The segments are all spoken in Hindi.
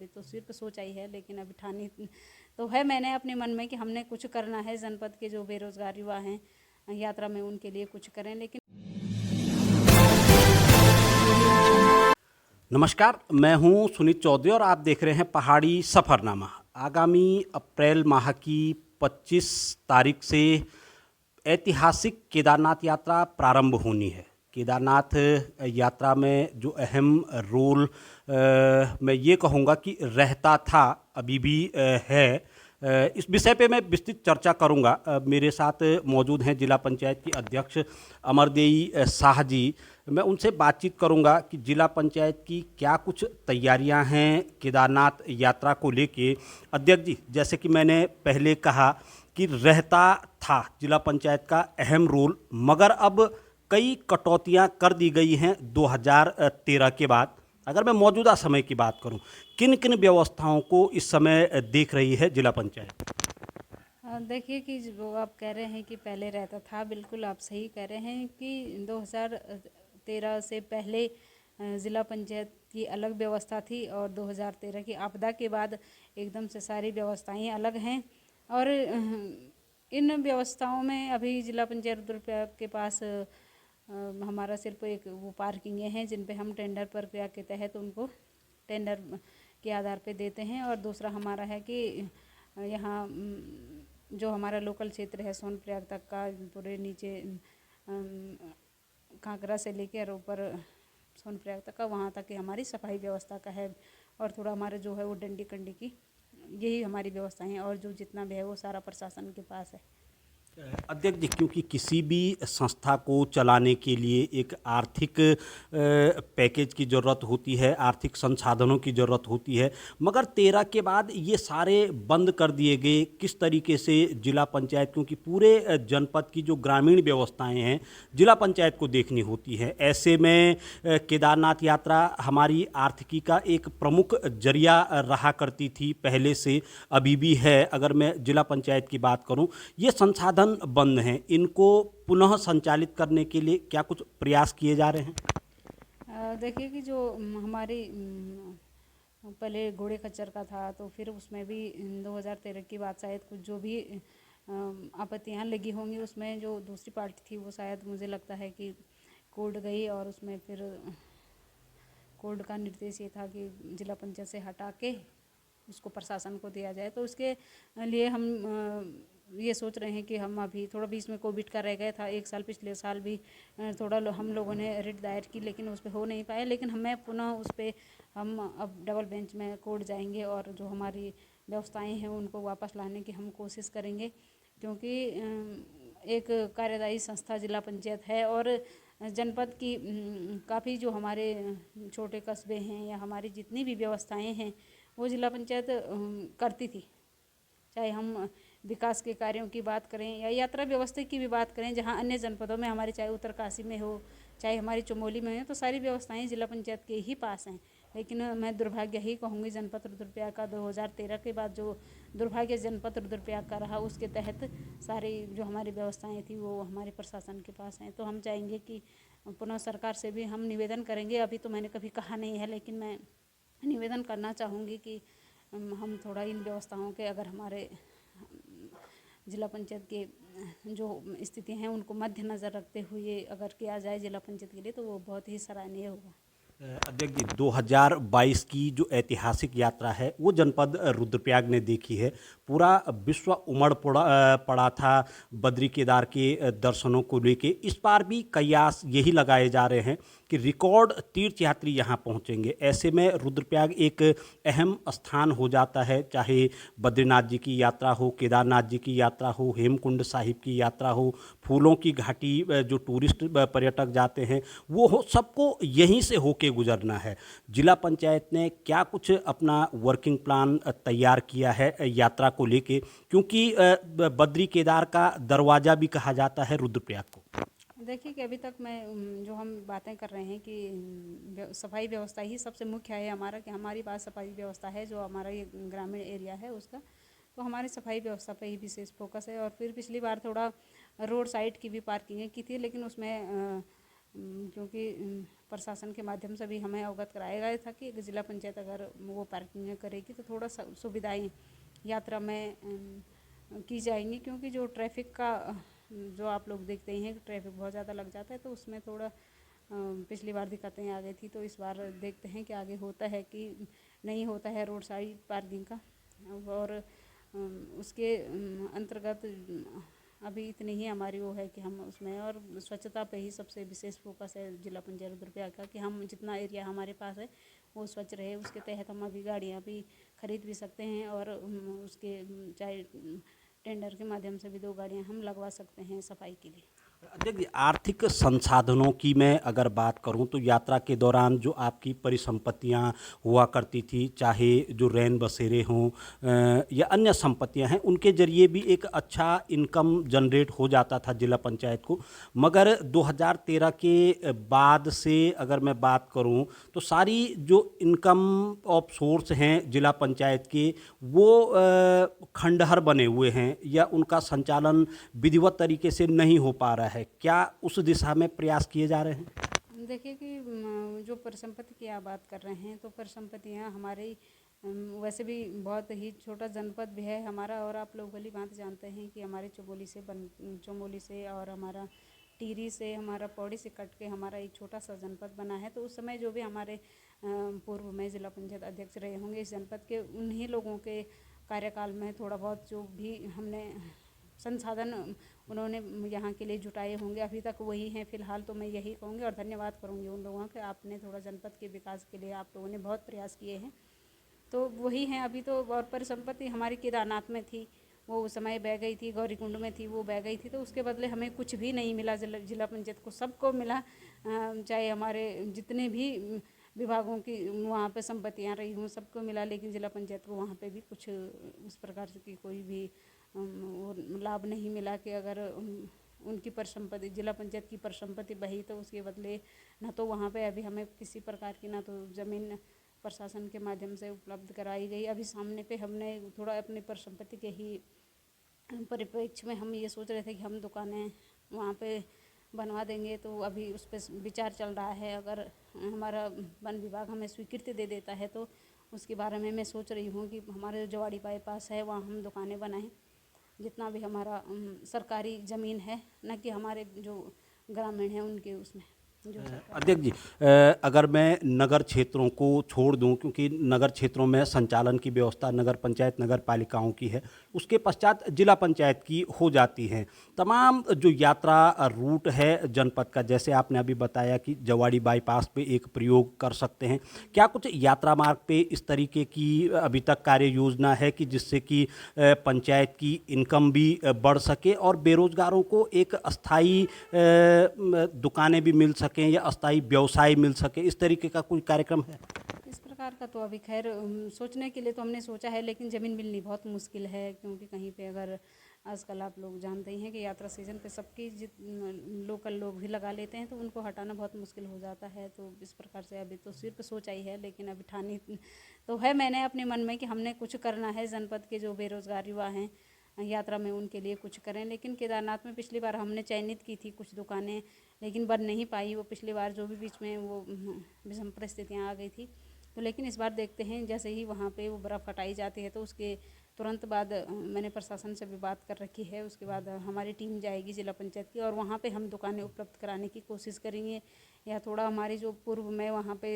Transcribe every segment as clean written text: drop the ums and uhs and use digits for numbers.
अभी तो सिर्फ सोचा ही है, लेकिन अभी ठानी तो है मैंने अपने मन में कि हमने कुछ करना है। जनपद के जो बेरोजगार युवा हैं यात्रा में, उनके लिए कुछ करें। लेकिन नमस्कार, मैं हूं सुनीत चौधरी और आप देख रहे हैं पहाड़ी सफ़रनामा। आगामी अप्रैल माह की 25 तारीख से ऐतिहासिक केदारनाथ यात्रा प्रारंभ होनी है। केदारनाथ यात्रा में जो अहम रोल मैं ये कहूँगा कि रहता था, अभी भी है। इस विषय पे मैं विस्तृत चर्चा करूंगा। मेरे साथ मौजूद हैं जिला पंचायत की अध्यक्ष अमरदेई शाह जी। मैं उनसे बातचीत करूंगा कि जिला पंचायत की क्या कुछ तैयारियां हैं केदारनाथ यात्रा को लेके। अध्यक्ष जी, जैसे कि मैंने पहले कहा कि रहता था जिला पंचायत का अहम रोल, मगर अब कई कटौतियां कर दी गई हैं 2013 के बाद। अगर मैं मौजूदा समय की बात करूं, किन किन व्यवस्थाओं को इस समय देख रही है जिला पंचायत? देखिए कि जो आप कह रहे हैं कि पहले रहता था, बिल्कुल आप सही कह रहे हैं कि 2013 से पहले ज़िला पंचायत की अलग व्यवस्था थी और 2013 की आपदा के बाद एकदम से सारी व्यवस्थाएं अलग हैं। और इन व्यवस्थाओं में अभी जिला पंचायत रुद्रप्रयाग के पास हमारा सिर्फ एक वो पार्किंगें हैं जिन पे हम टेंडर प्रक्रिया के तहत उनको टेंडर के आधार पे देते हैं। और दूसरा हमारा है कि यहाँ जो हमारा लोकल क्षेत्र है सोनप्रयाग तक का, पूरे नीचे कांकरा से लेकर ऊपर सोनप्रयाग तक का, वहाँ तक की हमारी सफाई व्यवस्था का है। और थोड़ा हमारे जो है वो डंडी कंडी की, यही हमारी व्यवस्थाएं हैं। और जो जितना भी है वो सारा प्रशासन के पास है। अध्यक्ष जी, क्योंकि किसी भी संस्था को चलाने के लिए एक आर्थिक पैकेज की ज़रूरत होती है, आर्थिक संसाधनों की ज़रूरत होती है, मगर 13 के बाद ये सारे बंद कर दिए गए। किस तरीके से जिला पंचायत, क्योंकि पूरे जनपद की जो ग्रामीण व्यवस्थाएं हैं जिला पंचायत को देखनी होती है, ऐसे में केदारनाथ यात्रा हमारी आर्थिकी का एक प्रमुख जरिया रहा करती थी पहले से, अभी भी है। अगर मैं जिला पंचायत की बात करूं, ये संसाधन बंद हैं, इनको पुनः संचालित करने के लिए क्या कुछ प्रयास किए जा रहे हैं? देखिए कि जो हमारी पहले घोड़े खच्चर का था, तो फिर उसमें भी 2013 की बात, शायद कुछ जो भी आपत्तियां लगी होंगी, उसमें जो दूसरी पार्टी थी वो शायद मुझे लगता है कि कोर्ट गई। और उसमें फिर कोर्ट का निर्देश ये था कि जिला पंचायत से हटा के उसको प्रशासन को दिया जाए। तो उसके लिए हम ये सोच रहे हैं कि हम अभी थोड़ा बीच में कोविड का रह गया था, एक साल पिछले साल भी थोड़ा हम लोगों ने रिट दायर की, लेकिन उस पर हो नहीं पाया। लेकिन हमें पुनः उस पर हम अब डबल बेंच में कोर्ट जाएंगे और जो हमारी व्यवस्थाएं हैं उनको वापस लाने की हम कोशिश करेंगे। क्योंकि एक कार्यदायी संस्था जिला पंचायत है और जनपद की काफ़ी जो हमारे छोटे कस्बे हैं या हमारी जितनी भी व्यवस्थाएं हैं वो जिला पंचायत करती थी। चाहे हम विकास के कार्यों की बात करें या यात्रा व्यवस्था की भी बात करें, जहां अन्य जनपदों में हमारे, चाहे उत्तरकाशी में हो चाहे हमारी चमोली में हो, तो सारी व्यवस्थाएं जिला पंचायत के ही पास हैं। लेकिन मैं दुर्भाग्य ही कहूँगी जनपद रुद्रप्रयाग का 2013 के बाद जो दुर्भाग्य जनपद रुद्रप्रयाग का रहा, उसके तहत सारी जो हमारी व्यवस्थाएं थी वो हमारे प्रशासन के पास हैं। तो हम चाहेंगे कि पुनः सरकार से भी हम निवेदन करेंगे। अभी तो मैंने कभी कहा नहीं है, लेकिन मैं निवेदन करना चाहूँगी कि हम थोड़ा इन व्यवस्थाओं के, अगर हमारे जिला पंचायत के जो स्थिति हैं उनको मद्देनज़र रखते हुए अगर किया जाए जिला पंचायत के लिए, तो वो बहुत ही सराहनीय होगा। अध्यक्ष जी, 2022 की जो ऐतिहासिक यात्रा है वो जनपद रुद्रप्रयाग ने देखी है। पूरा विश्व उमड़ पड़ा था बद्री केदार के दर्शनों को लेके। इस बार भी कयास यही लगाए जा रहे हैं कि रिकॉर्ड तीर्थयात्री यहाँ पहुँचेंगे। ऐसे में रुद्रप्रयाग एक अहम स्थान हो जाता है, चाहे बद्रीनाथ जी की यात्रा हो, केदारनाथ जी की यात्रा हो, हेमकुंड साहिब की यात्रा हो, फूलों की घाटी जो टूरिस्ट पर्यटक जाते हैं वो हो, सबको यहीं से होके गुजरना है। जिला पंचायत ने क्या कुछ अपना वर्किंग प्लान तैयार किया है यात्रा को लेके, क्योंकि बद्री केदार का दरवाजा भी कहा जाता है रुद्रप्रयाग को? देखिए कि अभी तक मैं जो हम बातें कर रहे हैं कि सफाई व्यवस्था ही सबसे मुख्य है हमारा, कि हमारी बात सफाई व्यवस्था है जो हमारा ये ग्रामीण एरिया है उसका, तो हमारी सफाई व्यवस्था पे ही विशेष फोकस है। और फिर पिछली बार थोड़ा रोड साइड की भी पार्किंग की थी, लेकिन उसमें क्योंकि प्रशासन के माध्यम से भी हमें अवगत कराया गया था कि जिला पंचायत अगर वो पार्किंग करेगी तो थोड़ा सुविधाएं यात्रा में की जाएंगी, क्योंकि जो ट्रैफिक का जो आप लोग देखते ही हैं कि ट्रैफिक बहुत ज़्यादा लग जाता है, तो उसमें थोड़ा पिछली बार दिक्कतें आ गई थी। तो इस बार देखते हैं कि आगे होता है कि नहीं होता है रोड साइड पार्किंग का। और उसके अंतर्गत अभी इतनी ही हमारी वो है कि हम उसमें, और स्वच्छता पे ही सबसे विशेष फोकस है जिला पंचायत रुद्रप्रयाग का, कि हम जितना एरिया हमारे पास है वो स्वच्छ रहे। उसके तहत हम अभी गाड़ियाँ भी खरीद भी सकते हैं, और उसके चाहे टेंडर के माध्यम से भी 2 गाड़ियाँ हम लगवा सकते हैं सफाई के लिए। देखिए, आर्थिक संसाधनों की मैं अगर बात करूं तो यात्रा के दौरान जो आपकी परिसंपत्तियां हुआ करती थी, चाहे जो रैन बसेरे हों या अन्य संपत्तियां हैं, उनके जरिए भी एक अच्छा इनकम जनरेट हो जाता था जिला पंचायत को। मगर 2013 के बाद से अगर मैं बात करूं तो सारी जो इनकम ऑफ सोर्स हैं जिला पंचायत के, वो खंडहर बने हुए हैं या उनका संचालन विधिवत तरीके से नहीं हो पा रहा है। क्या उस दिशा में प्रयास किए जा रहे हैं? देखिए कि जो परिसंपत्ति की आप बात कर रहे हैं, तो परिसंपत्तियाँ हमारी वैसे भी बहुत ही छोटा जनपद भी है हमारा, और आप लोग भली भांति जानते हैं कि हमारे चमोली से और हमारा टिहरी से, हमारा पौड़ी से कट के हमारा एक छोटा सा जनपद बना है। तो उस समय जो भी हमारे पूर्व में जिला पंचायत अध्यक्ष रहे होंगे इस जनपद के, उन्हीं लोगों के कार्यकाल में थोड़ा बहुत जो भी हमने संसाधन उन्होंने यहाँ के लिए जुटाए होंगे, अभी तक वही हैं फिलहाल। तो मैं यही कहूँगी और धन्यवाद करूँगी उन लोगों के, आपने थोड़ा जनपद के विकास के लिए आप लोगों ने बहुत प्रयास किए हैं। तो वही हैं अभी तो। और परिसंपत्ति हमारी केदारनाथ में थी, वो उस समय बह गई थी, गौरीकुंड में थी, वो बह गई थी। तो उसके बदले हमें कुछ भी नहीं मिला, जिला पंचायत को सबको मिला, चाहे हमारे जितने भी विभागों की वहाँ पे संपत्तियाँ रही हों सबको मिला, लेकिन जिला पंचायत को वहाँ पे भी कुछ उस प्रकार से की कोई भी लाभ नहीं मिला कि अगर उनकी परिसंपत्ति, जिला पंचायत की परिसंपत्ति बही तो उसके बदले ना तो वहाँ पे अभी हमें किसी प्रकार की ना तो ज़मीन प्रशासन के माध्यम से उपलब्ध कराई गई। अभी सामने पे हमने थोड़ा अपनी परिसंपत्ति के ही परिप्रेक्ष्य में हम ये सोच रहे थे कि हम दुकानें वहाँ पे बनवा देंगे, तो अभी उस पर विचार चल रहा है। अगर हमारा वन विभाग हमें स्वीकृति दे देता है तो उसके बारे में मैं सोच रही हूँ कि हमारे जो जवाड़ी बाईपास है वहाँ हम दुकानें बनाएं, जितना भी हमारा सरकारी ज़मीन है, न कि हमारे जो ग्रामीण हैं उनके उसमें जो अध्यक्ष जी, अगर मैं नगर क्षेत्रों को छोड़ दूं, क्योंकि नगर क्षेत्रों में संचालन की व्यवस्था नगर पंचायत नगर पालिकाओं की है, उसके पश्चात जिला पंचायत की हो जाती है। तमाम जो यात्रा रूट है जनपद का, जैसे आपने अभी बताया कि जवाड़ी बाईपास पे एक प्रयोग कर सकते हैं, क्या कुछ यात्रा मार्ग पे इस तरीके की अभी तक कार्य योजना है कि जिससे कि पंचायत की इनकम भी बढ़ सके और बेरोजगारों को एक अस्थाई दुकानें भी मिल सके या अस्थाई व्यवसाय मिल सके, इस तरीके का कोई कार्यक्रम है? इस प्रकार का तो अभी खैर सोचने के लिए तो हमने सोचा है, लेकिन ज़मीन मिलनी बहुत मुश्किल है। क्योंकि कहीं पे अगर आजकल आप लोग जानते ही हैं कि यात्रा सीजन पे सबकी लोकल लोग भी लगा लेते हैं, तो उनको हटाना बहुत मुश्किल हो जाता है। तो इस प्रकार से अभी तो सिर्फ सोचा ही है, लेकिन अभी ठानी तो है मैंने अपने मन में कि हमने कुछ करना है। जनपद के जो बेरोजगार युवा हैं यात्रा में उनके लिए कुछ करें। लेकिन केदारनाथ में पिछली बार हमने चयनित की थी कुछ दुकानें, लेकिन बन नहीं पाई वो पिछली बार, जो भी बीच में वो विषम परिस्थितियाँ आ गई थी। तो लेकिन इस बार देखते हैं, जैसे ही वहाँ पे वो बर्फ़ हटाई जाती है तो उसके तुरंत बाद मैंने प्रशासन से भी बात कर रखी है। उसके बाद हमारी टीम जाएगी जिला पंचायत की और वहाँ पे हम दुकानें उपलब्ध कराने की कोशिश करेंगे। या थोड़ा हमारी जो पूर्व में वहाँ पे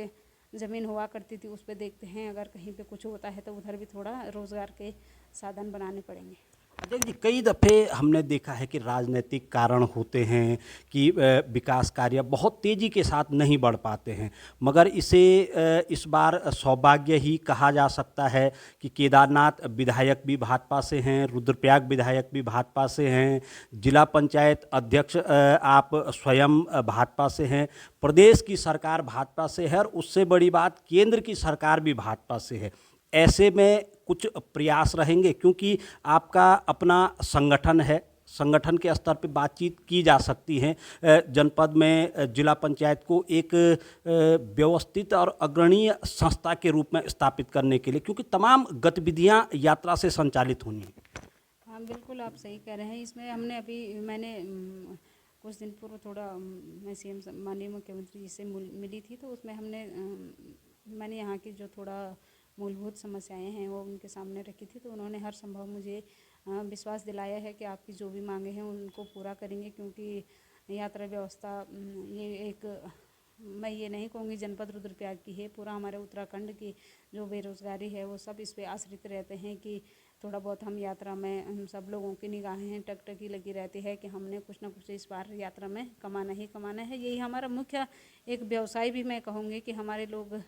ज़मीन हुआ करती थी उस पर देखते हैं, अगर कहीं पे कुछ होता है तो उधर भी थोड़ा रोज़गार के साधन बनाने पड़ेंगे। अध्यक्ष जी, कई दफ़े हमने देखा है कि राजनीतिक कारण होते हैं कि विकास कार्य बहुत तेज़ी के साथ नहीं बढ़ पाते हैं, मगर इसे इस बार सौभाग्य ही कहा जा सकता है कि केदारनाथ विधायक भी भाजपा से हैं, रुद्रप्रयाग विधायक भी भाजपा से हैं, जिला पंचायत अध्यक्ष आप स्वयं भाजपा से हैं, प्रदेश की सरकार भाजपा से है और उससे बड़ी बात केंद्र की सरकार भी भाजपा से है। ऐसे में कुछ प्रयास रहेंगे, क्योंकि आपका अपना संगठन है, संगठन के स्तर पे बातचीत की जा सकती है जनपद में जिला पंचायत को एक व्यवस्थित और अग्रणीय संस्था के रूप में स्थापित करने के लिए, क्योंकि तमाम गतिविधियां यात्रा से संचालित होनी है। हाँ बिल्कुल, आप सही कह रहे हैं। इसमें मैंने कुछ दिन पूर्व थोड़ा मैं सीएम माननीय मुख्यमंत्री जी से मिली थी, तो उसमें मैंने यहाँ की जो थोड़ा मूलभूत समस्याएं हैं वो उनके सामने रखी थी। तो उन्होंने हर संभव मुझे विश्वास दिलाया है कि आपकी जो भी मांगे हैं उनको पूरा करेंगे, क्योंकि यात्रा व्यवस्था ये एक, मैं ये नहीं कहूँगी जनपद रुद्रप्रयाग की है, पूरा हमारे उत्तराखंड की जो बेरोज़गारी है वो सब इस पे आश्रित रहते हैं कि थोड़ा बहुत हम यात्रा में, हम सब लोगों की निगाहें टकटकी लगी रहती है कि हमने कुछ ना कुछ इस बार यात्रा में कमाना ही कमाना है। यही हमारा मुख्य एक व्यवसाय भी मैं कहूँगी कि हमारे लोग,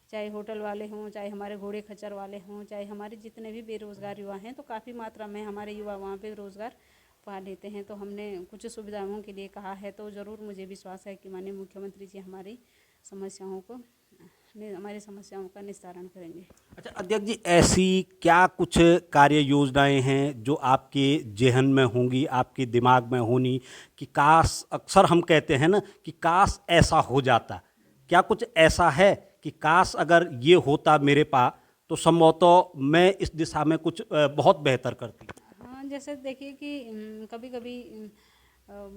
चाहे होटल वाले हों, चाहे हमारे घोड़े खच्चर वाले हों, चाहे हमारे जितने भी बेरोज़गार युवा हैं, तो काफ़ी मात्रा में हमारे युवा वहाँ पे रोज़गार पा लेते हैं। तो हमने कुछ सुविधाओं के लिए कहा है, तो ज़रूर मुझे विश्वास है कि माननीय मुख्यमंत्री जी हमारी समस्याओं का निस्तारण करेंगे। अच्छा अध्यक्ष जी, ऐसी क्या कुछ कार्य योजनाएं हैं जो आपके जेहन में होंगी, आपके दिमाग में होनी, कि काश, अक्सर हम कहते हैं ना कि काश ऐसा हो जाता, क्या कुछ ऐसा है कि काश अगर ये होता मेरे पास तो संभवतः मैं इस दिशा में कुछ बहुत बेहतर करती? हाँ, जैसे देखिए कि कभी कभी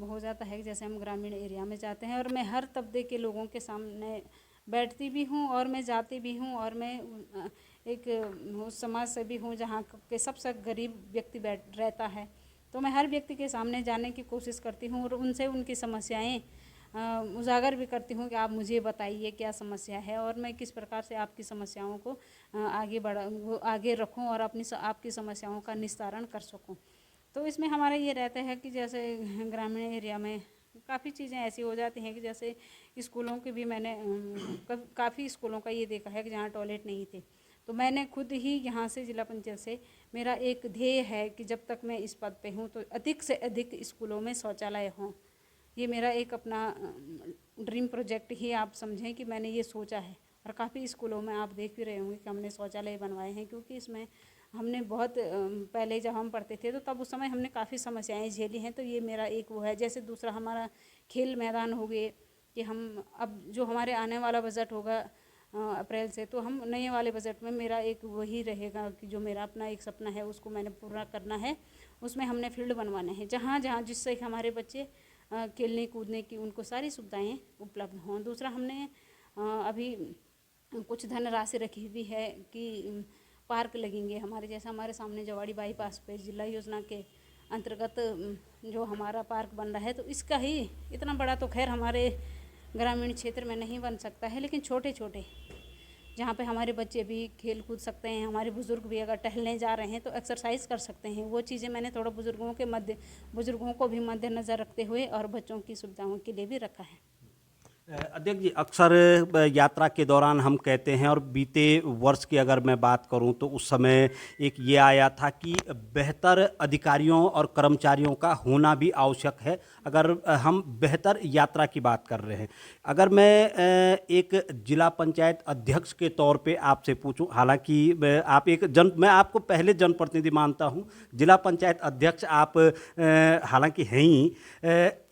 हो जाता है कि जैसे हम ग्रामीण एरिया में जाते हैं और मैं हर तबके के लोगों के सामने बैठती भी हूँ और मैं जाती भी हूँ, और मैं एक उस समाज से भी हूँ जहाँ के सबसे गरीब व्यक्ति बैठ रहता है। तो मैं हर व्यक्ति के सामने जाने की कोशिश करती हूँ और उनसे उनकी समस्याएं उजागर भी करती हूँ कि आप मुझे बताइए क्या समस्या है और मैं किस प्रकार से आपकी समस्याओं को आगे रखूँ और आपकी समस्याओं का निस्तारण कर सकूँ। तो इसमें हमारा ये रहता है कि जैसे ग्रामीण एरिया में काफ़ी चीज़ें ऐसी हो जाती हैं कि जैसे स्कूलों की भी मैंने काफ़ी स्कूलों का ये देखा है कि जहाँ टॉयलेट नहीं थे, तो मैंने खुद ही यहाँ से जिला पंचायत से, मेरा एक ध्येय है कि जब तक मैं इस पद पे हूँ तो अधिक से अधिक स्कूलों में शौचालय हों। ये मेरा एक अपना ड्रीम प्रोजेक्ट ही आप समझें कि मैंने ये सोचा है, और काफ़ी स्कूलों में आप देख भी रहे होंगे कि हमने शौचालय बनवाए हैं, क्योंकि इसमें हमने बहुत पहले जब हम पढ़ते थे तो तब उस समय हमने काफ़ी समस्याएं झेली हैं। तो ये मेरा एक वो है। जैसे दूसरा हमारा खेल मैदान हो गए कि हम अब जो हमारे आने वाला बजट होगा अप्रैल से, तो हम नए वाले बजट में मेरा एक वही रहेगा कि जो मेरा अपना एक सपना है उसको मैंने पूरा करना है। उसमें हमने फील्ड बनवाने हैं जहाँ जहाँ जिससे हमारे बच्चे खेलने कूदने की उनको सारी सुविधाएं उपलब्ध हों। दूसरा हमने अभी कुछ धनराशि रखी हुई है कि पार्क लगेंगे हमारे, जैसा हमारे सामने जवाड़ी बाईपास पे जिला योजना के अंतर्गत जो हमारा पार्क बन रहा है, तो इसका ही इतना बड़ा तो खैर हमारे ग्रामीण क्षेत्र में नहीं बन सकता है, लेकिन छोटे छोटे जहाँ पे हमारे बच्चे भी खेल कूद सकते हैं, हमारे बुज़ुर्ग भी अगर टहलने जा रहे हैं तो एक्सरसाइज कर सकते हैं, वो चीज़ें मैंने थोड़ा बुज़ुर्गों को भी मद्देनज़र रखते हुए और बच्चों की सुविधाओं के लिए भी रखा है। अध्यक्ष जी, अक्सर यात्रा के दौरान हम कहते हैं, और बीते वर्ष की अगर मैं बात करूं तो उस समय एक ये आया था कि बेहतर अधिकारियों और कर्मचारियों का होना भी आवश्यक है अगर हम बेहतर यात्रा की बात कर रहे हैं। अगर मैं एक जिला पंचायत अध्यक्ष के तौर पे आपसे पूछूं, हालांकि मैं आपको पहले जनप्रतिनिधि मानता हूं, जिला पंचायत अध्यक्ष आप हालांकि हैं ही,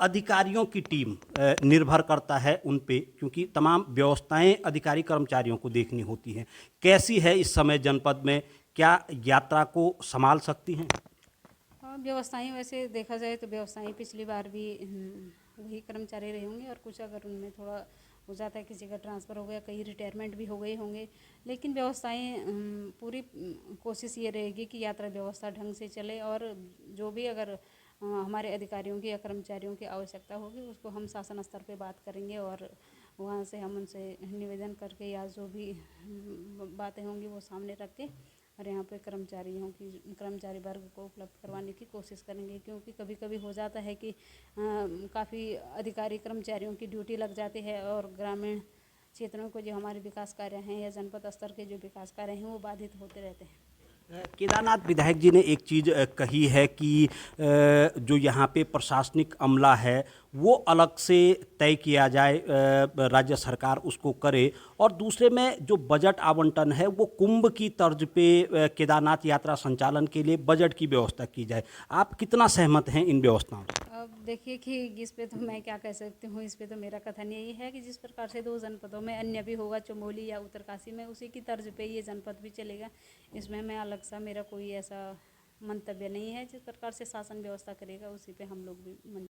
अधिकारियों की टीम निर्भर करता है उन पे, क्योंकि तमाम व्यवस्थाएं अधिकारी कर्मचारियों को देखनी होती हैं। कैसी है इस समय जनपद में, क्या यात्रा को संभाल सकती हैं? व्यवस्थाएं वैसे देखा जाए तो व्यवस्थाएं पिछली बार भी वही कर्मचारी रहे होंगे, और कुछ अगर उनमें थोड़ा हो जाता है, किसी का ट्रांसफ़र हो गया, कई रिटायरमेंट भी हो गए होंगे, लेकिन व्यवस्थाएं पूरी कोशिश ये रहेगी कि यात्रा व्यवस्था ढंग से चले, और जो भी अगर हमारे अधिकारियों की या कर्मचारियों की आवश्यकता होगी उसको हम शासन स्तर पे बात करेंगे, और वहाँ से हम उनसे निवेदन करके या जो भी बातें होंगी वो सामने रख के और यहाँ पे कर्मचारी वर्ग को उपलब्ध करवाने की कोशिश करेंगे। क्योंकि कभी कभी हो जाता है कि काफ़ी अधिकारी कर्मचारियों की ड्यूटी लग जाती है और ग्रामीण क्षेत्रों को जो हमारे विकास कार्य हैं या जनपद स्तर के जो विकास कार्य हैं वो बाधित होते रहते हैं। केदारनाथ विधायक जी ने एक चीज़ कही है कि जो यहाँ पे प्रशासनिक अमला है वो अलग से तय किया जाए, राज्य सरकार उसको करे, और दूसरे में जो बजट आवंटन है वो कुंभ की तर्ज पे केदारनाथ यात्रा संचालन के लिए बजट की व्यवस्था की जाए। आप कितना सहमत हैं इन व्यवस्थाओं से? अब देखिए कि इस पे तो मैं क्या कह सकती हूँ, इस पे तो मेरा कथन यही है कि जिस प्रकार से 2 जनपदों में अन्य भी होगा, चमोली या उत्तरकाशी में, उसी की तर्ज पे ये जनपद भी चलेगा। इसमें मैं अलग सा मेरा कोई ऐसा मंतव्य नहीं है। जिस प्रकार से शासन व्यवस्था करेगा उसी पे हम लोग भी